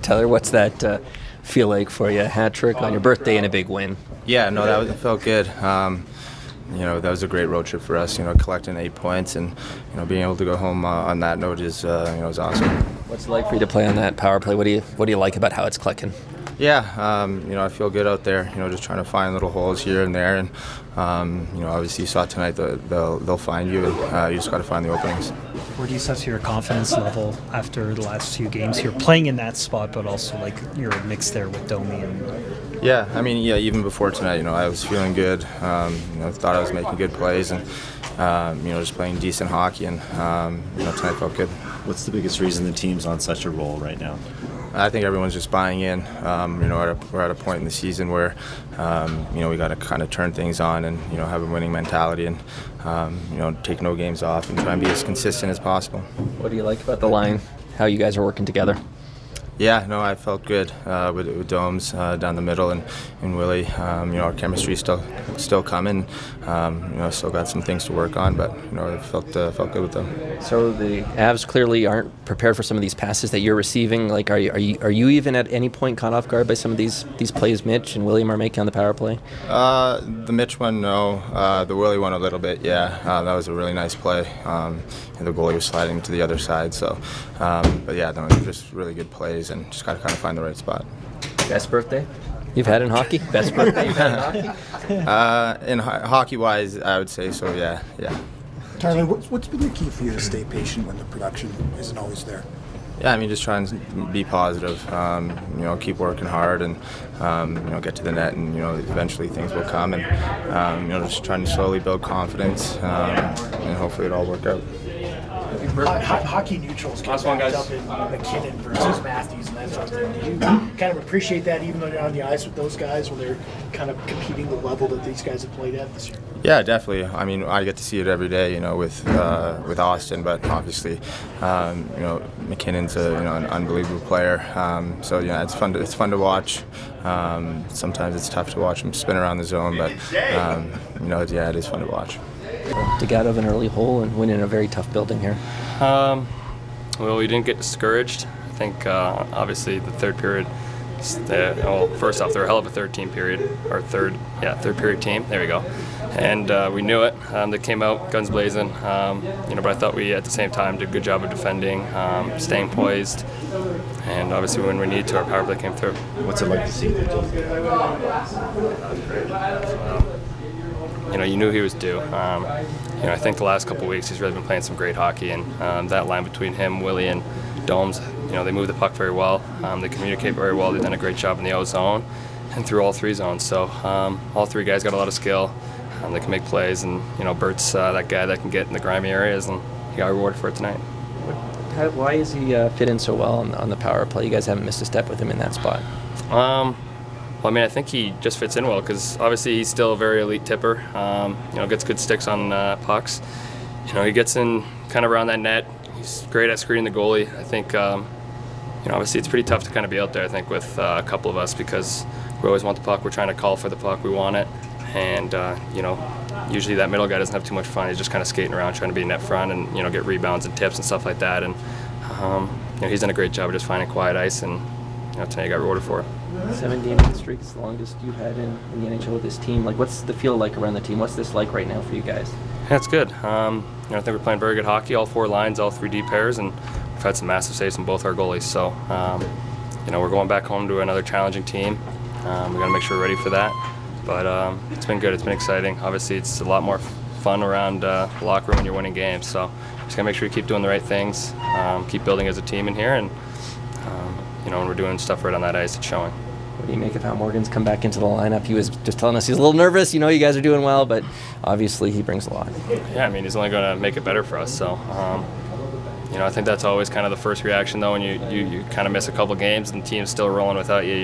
Tyler, what's that feel like for you? A hat trick on your birthday and a big win. Yeah, no, that felt good. That was a great road trip for us. Collecting 8 points and being able to go home on that note is was awesome. What's it like for you to play on that power play? What do you like about how it's clicking? Yeah, I feel good out there. Just trying to find little holes here and there, and obviously you saw tonight they'll find you, and you just got to find the openings. Where do you set your confidence level after the last 2 games here, playing in that spot, but also like your mix there with Domi and? Yeah, even before tonight, I was feeling good. Thought I was making good plays, and just playing decent hockey, and tonight felt good. What's the biggest reason the team's on such a roll right now? I think everyone's just buying in. We're at a point in the season where, we got to kind of turn things on and, have a winning mentality and, take no games off and try and be as consistent as possible. What do you like about the line, how you guys are working together? Yeah, no, I felt good with Domes down the middle and Willie. Our chemistry still coming. Still got some things to work on, but I felt good with them. So the Avs clearly aren't prepared for some of these passes that you're receiving. Like, are you even at any point caught off guard by some of these plays Mitch and William are making on the power play? The Mitch one, no. The Willie one, a little bit. Yeah, that was a really nice play. The goalie was sliding to the other side. So, but yeah, no, just really good plays. And just got to kind of find the right spot. Best birthday you've had in hockey? Best birthday you've had in hockey? In hockey-wise, I would say so, yeah. Tyler, what's been the key for you to stay patient when the production isn't always there? Yeah, just try and be positive, keep working hard and, get to the net and, eventually things will come and, just trying to slowly build confidence and hopefully it all work out. Hockey neutrals get wrapped up in McKinnon versus Matthews and that sort of thing. Do you kind of appreciate that even though you're on the ice with those guys when they're kind of competing the level that these guys have played at this year? Yeah, definitely. I get to see it every day, with Austin, but obviously, McKinnon's an unbelievable player. So it's fun to watch. Sometimes it's tough to watch him spin around the zone, but it is fun to watch. To get out of an early hole and win in a very tough building here. Well, we didn't get discouraged. I think obviously the third period. First off, they're a hell of a third period team. There we go. And we knew it. They came out guns blazing. But I thought we at the same time did a good job of defending, staying poised, and obviously when we needed to, our power play came through. What's it like to see the team? You knew he was due. I think the last couple of weeks he's really been playing some great hockey, and that line between him, Willie, and Domes, they move the puck very well. They communicate very well. They've done a great job in the O zone and through all 3 zones. So all 3 guys got a lot of skill. They can make plays, and Bert's that guy that can get in the grimy areas, and he got rewarded for it tonight. Why is he fit in so well on the power play? You guys haven't missed a step with him in that spot. I think he just fits in well because obviously he's still a very elite tipper. Gets good sticks on pucks. He gets in kind of around that net. He's great at screening the goalie. I think, obviously it's pretty tough to kind of be out there, I think, with a couple of us because we always want the puck. We're trying to call for the puck. We want it. And, usually that middle guy doesn't have too much fun. He's just kind of skating around trying to be net front and, get rebounds and tips and stuff like that. And, he's done a great job of just finding quiet ice, and, tonight he got rewarded for it. 7-game win streak is the longest you've had in the NHL with this team. Like, what's the feel like around the team? What's this like right now for you guys? Yeah, it's good. I think we're playing very good hockey, all 4 lines, all 3 D pairs, and we've had some massive saves from both our goalies. So, we're going back home to another challenging team. We got to make sure we're ready for that. But it's been good. It's been exciting. Obviously, it's a lot more fun around the locker room when you're winning games. So, just got to make sure we keep doing the right things, keep building as a team in here, and when we're doing stuff right on that ice, it's showing. What do you make of how Morgan's come back into the lineup? He was just telling us he's a little nervous. You guys are doing well, but obviously he brings a lot. Yeah, he's only going to make it better for us. So, I think that's always kind of the first reaction, though, when you kind of miss a couple games and the team's still rolling without you.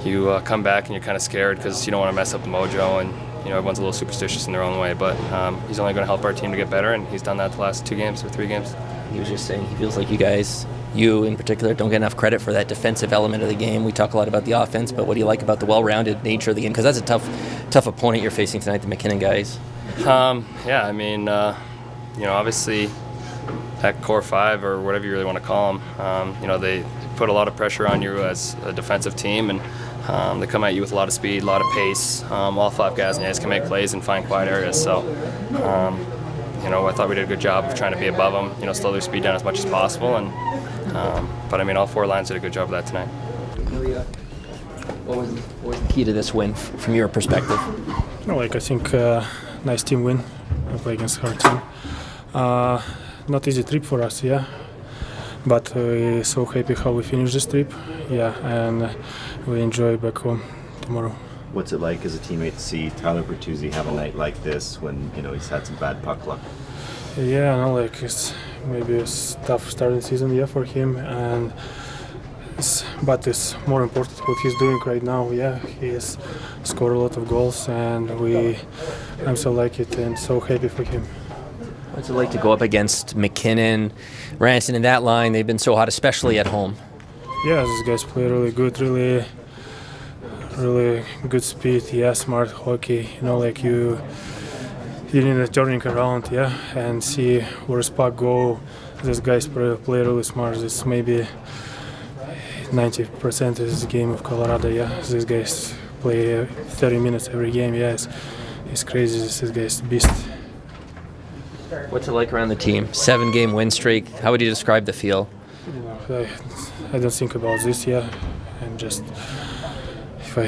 You come back and you're kind of scared because you don't want to mess up the mojo, and everyone's a little superstitious in their own way. But he's only going to help our team to get better, and he's done that the last 2 games or 3 games. He was just saying he feels like you in particular, don't get enough credit for that defensive element of the game. We talk a lot about the offense, but what do you like about the well-rounded nature of the game? Because that's a tough opponent you're facing tonight, the McKinnon guys. Obviously that core 5 or whatever you really want to call them, they put a lot of pressure on you as a defensive team, and they come at you with a lot of speed, a lot of pace. All 5 guys in the ice can make plays and find quiet areas. So, I thought we did a good job of trying to be above them, slow their speed down as much as possible. But all 4 lines did a good job of that tonight. What was the key to this win from your perspective? I think nice team win. I play against hard team. Not easy trip for us, yeah. But we're so happy how we finished this trip, yeah, and we enjoy back home tomorrow. What's it like as a teammate to see Tyler Bertuzzi have a night like this when he's had some bad puck luck? Yeah, it's maybe a tough starting season, yeah, for him, but it's more important what he's doing right now. Yeah, he has scored a lot of goals, and I'm so like it and so happy for him. What's it like to go up against McKinnon, Ranson in that line? They've been so hot, especially at home. Yeah, these guys play really good, really good speed. Yeah, smart hockey. You need to turning around, yeah, and see where the puck go. These guys play really smart. This maybe 90% of this game of Colorado. Yeah, these guys play 30 minutes every game. Yeah, it's crazy. These guys beast. What's it like around the team? 7-game win streak. How would you describe the feel? I don't think about this, yeah, and just if I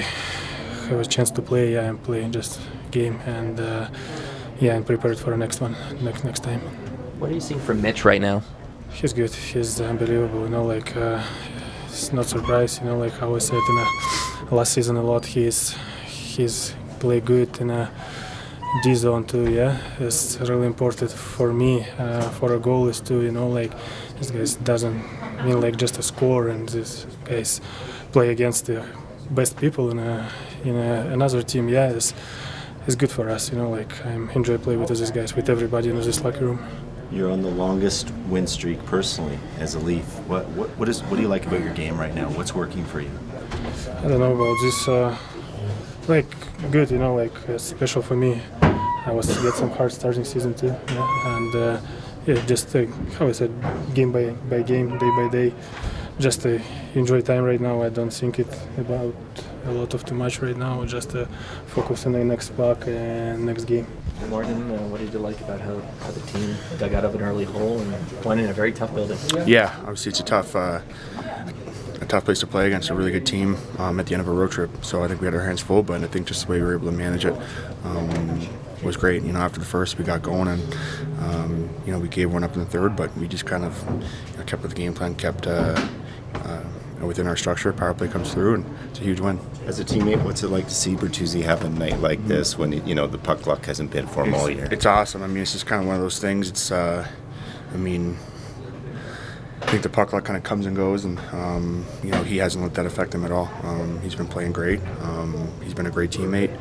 have a chance to play, yeah, I'm playing just game, and I'm prepared for the next one, next time. What are you seeing from Mitch right now? He's good. He's unbelievable. It's not surprise. How I said in last season a lot. He's play good in a D zone too. Yeah, it's really important for me. For a goal is to this guys doesn't mean just a score, and this guys play against the best people in another team. Yeah, it's good for us. I'm enjoy play with these guys, with everybody in this locker room. You're on the longest win streak personally as a Leaf. What do you like about your game right now? What's working for you? I don't know about this. Good, special for me. I was to get some hard starting season too, yeah, and just how I said, game by game, day by day. Just enjoy time right now. I don't think it about a lot of too much right now. Just focus on the next puck and next game. Morgan, what did you like about how the team dug out of an early hole and won in a very tough building? Yeah, obviously it's a tough place to play against a really good team at the end of a road trip. So I think we had our hands full, but I think just the way we were able to manage it was great. After the first, we got going, and we gave one up in the third, but we just kind of kept with the game plan, kept within our structure. Power play comes through, and it's a huge win. As a teammate, what's it like to see Bertuzzi have a night like this when the puck luck hasn't been for him all year? It's awesome. It's just kind of one of those things. It's I think the puck luck kind of comes and goes, and he hasn't let that affect him at all. He's been playing great. He's been a great teammate.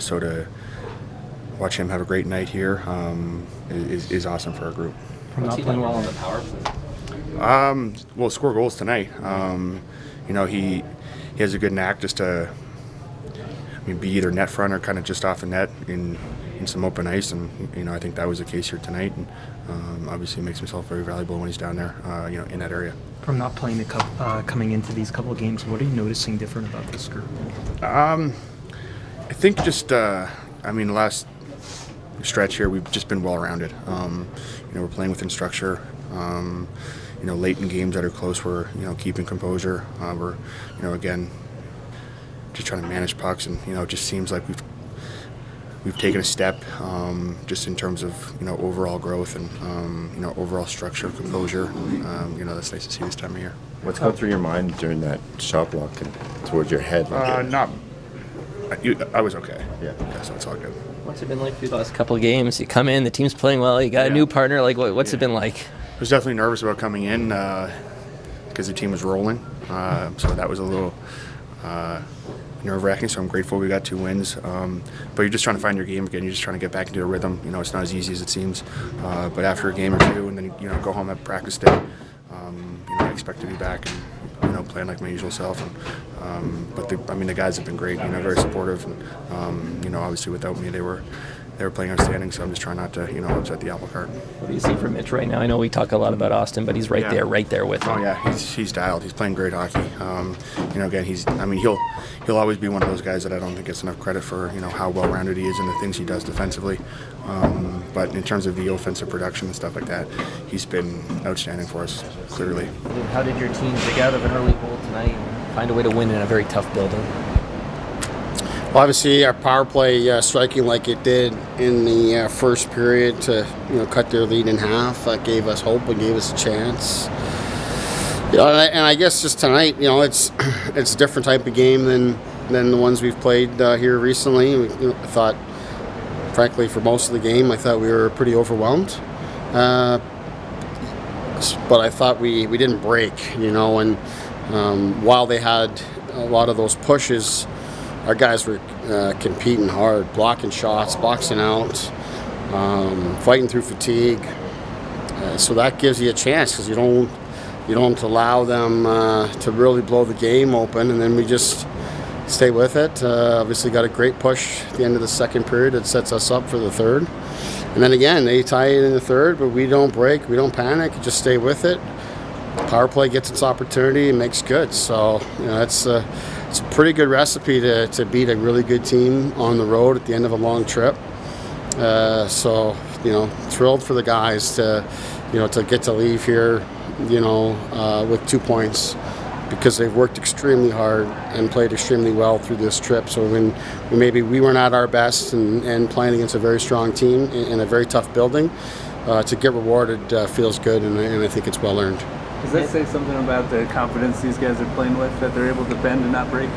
So to watch him have a great night here is awesome for our group. What's he done well on the power play? Score goals tonight. He has a good knack just to be either net front or kind of just off the net in some open ice, and I think that was the case here tonight. And obviously makes himself very valuable when he's down there, in that area. From not playing coming into these couple of games, what are you noticing different about this group? I think just the last stretch here we've just been well-rounded. We're playing within structure. Late in games that are close, we're keeping composure. We're again just trying to manage pucks, and it just seems like we've taken a step just in terms of overall growth and overall structure, composure. That's nice to see this time of year. What's going through your mind during that shot block and towards your head? I was okay. Yeah, so it's all good. What's it been like for the last couple of games? You come in, the team's playing well, you got a new partner. What's it been like? I was definitely nervous about coming in because the team was rolling. So that was a little nerve-wracking. So I'm grateful we got 2 wins. But you're just trying to find your game again. You're just trying to get back into a rhythm. It's not as easy as it seems. But after a game or 2, and then go home at practice day, I expect to be back and playing like my usual self. And, but the guys have been great. Very supportive. And, obviously without me, they they were playing outstanding. So I'm just trying not to upset the apple cart. What do you see from Mitch right now? I know we talk a lot about Austin, but he's right there with him. Oh yeah, he's dialed. He's playing great hockey. Again, he'll always be one of those guys that I don't think gets enough credit for how well-rounded he is and the things he does defensively. But in terms of the offensive production and stuff like that, he's been outstanding for us, clearly. How did your team dig out of an early hole tonight and find a way to win in a very tough building? Well, obviously, our power play striking like it did in the first period to cut their lead in half gave us hope and gave us a chance. And I guess just tonight, it's a different type of game than the ones we've played here recently. I thought, frankly, for most of the game, I thought we were pretty overwhelmed. But I thought we didn't break, and while they had a lot of those pushes, our guys were competing hard, blocking shots, boxing out, fighting through fatigue. So that gives you a chance because you don't allow them to really blow the game open, and then we just stay with it. Obviously got a great push at the end of the second period that sets us up for the third. And then again, they tie it in the third, but we don't break, we don't panic, just stay with it. Power play gets its opportunity and makes good. So it's a pretty good recipe to beat a really good team on the road at the end of a long trip. So thrilled for the guys to get to leave here with 2 points, because they've worked extremely hard and played extremely well through this trip. So when maybe we weren't at our best and playing against a very strong team in a very tough building, to get rewarded feels good, and I think it's well earned. Does that say something about the confidence these guys are playing with, that they're able to bend and not break?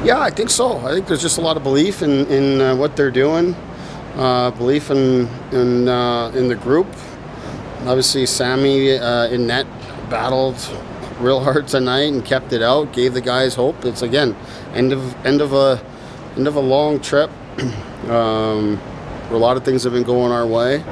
Yeah, I think so. I think there's just a lot of belief in what they're doing, belief in the group. Obviously, Sammy in net battled real hard tonight and kept it out, gave the guys hope. It's again end of a long trip. Where a lot of things have been going our way.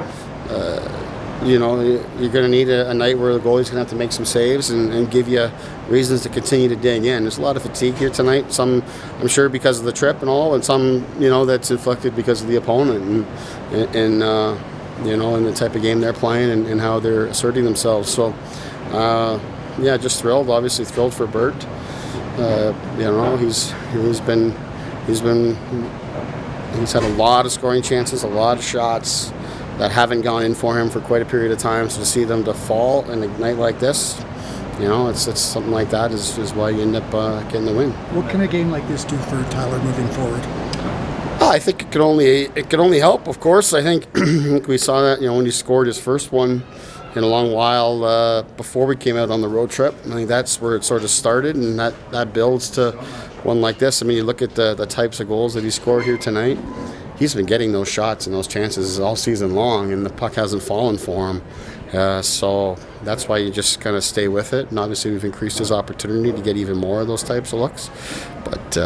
You're going to need a night where the goalie's going to have to make some saves and give you reasons to continue to dig in. There's a lot of fatigue here tonight. Some, I'm sure, because of the trip and all, and some, that's inflicted because of the opponent and the type of game they're playing and how they're asserting themselves. So, just thrilled. Obviously thrilled for Bert. He's had a lot of scoring chances, a lot of shots that haven't gone in for him for quite a period of time. So to see them to fall in a night like this, it's something like that is why you end up getting the win. What can a game like this do for Tyler moving forward? I think it could only help. Of course, I think we saw that when he scored his first one in a long while before we came out on the road trip. I think that's where it sort of started, and that builds to one like this. I mean, you look at the types of goals that he scored here tonight. He's been getting those shots and those chances all season long, and the puck hasn't fallen for him. So that's why you just kind of stay with it. And obviously we've increased his opportunity to get even more of those types of looks. But,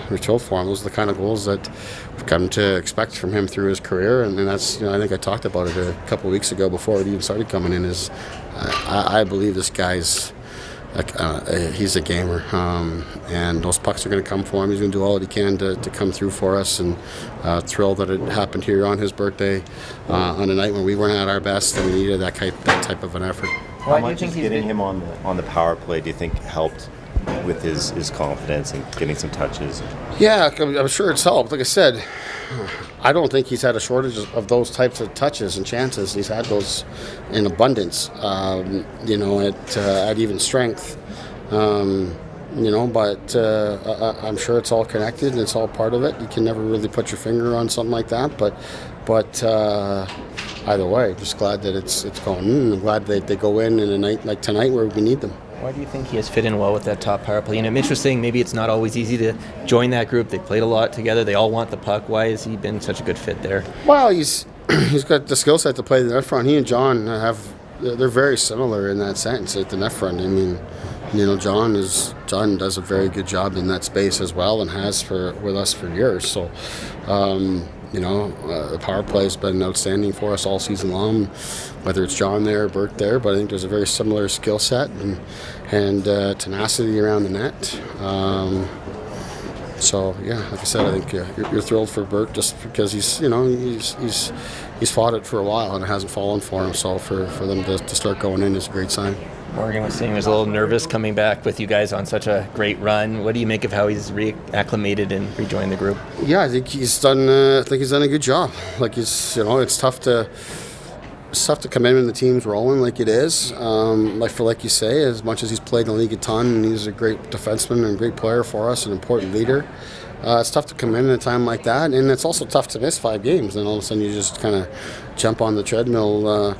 we're thrilled for him. Those are the kind of goals that we've come to expect from him through his career. And that's, I think I talked about it a couple of weeks ago before it even started coming in, is I believe this guy's he's a gamer, and those pucks are going to come for him. He's going to do all that he can to come through for us, and thrilled that it happened here on his birthday on a night when we weren't at our best and we needed that type of an effort. How much is getting him on the power play, do you think, helped with his confidence and getting some touches? Yeah, I'm sure it's helped. Like I said, I don't think he's had a shortage of those types of touches and chances. He's had those in abundance, at even strength. But I'm sure it's all connected and it's all part of it. You can never really put your finger on something like that, but either way, just glad that it's going in. I'm glad that they go in a night like tonight where we need them. Why do you think he has fit in well with that top power play? Mitch was saying maybe it's not always easy to join that group. They played a lot together. They all want the puck. Why has he been such a good fit there? Well, he's got the skill set to play the net front. He and John they're very similar in that sense at the net front. I mean, John does a very good job in that space as well, and has with us for years. So, the power play has been outstanding for us all season long, whether it's John there or Bert there. But I think there's a very similar skill set and tenacity around the net. So yeah, like I said, I think you're thrilled for Bert just because he's fought it for a while and it hasn't fallen for him. So for them to start going in is a great sign. Morgan was saying he was a little nervous coming back with you guys on such a great run. What do you make of how he's reacclimated and rejoined the group? Yeah, I think he's done. I think he's done a good job. Like it's tough to come in when the team's rolling like it is. Like you say, as much as he's played in the league a ton, and he's a great defenseman and a great player for us, an important leader. It's tough to come in at a time like that, and it's also tough to miss 5 games. Then all of a sudden you just kind of jump on the treadmill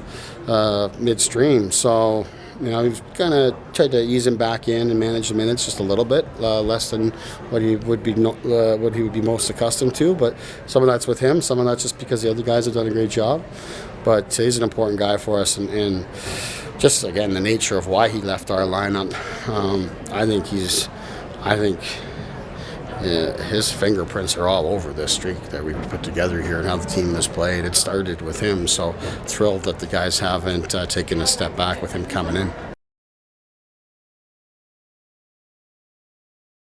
midstream. So. We've kind of tried to ease him back in and manage the minutes just a little bit, less than what he would be most accustomed to. But some of that's with him, some of that's just because the other guys have done a great job. But he's an important guy for us, and just again the nature of why he left our lineup. I think his fingerprints are all over this streak that we put together here and how the team has played. It started with him, so thrilled that the guys haven't taken a step back with him coming in.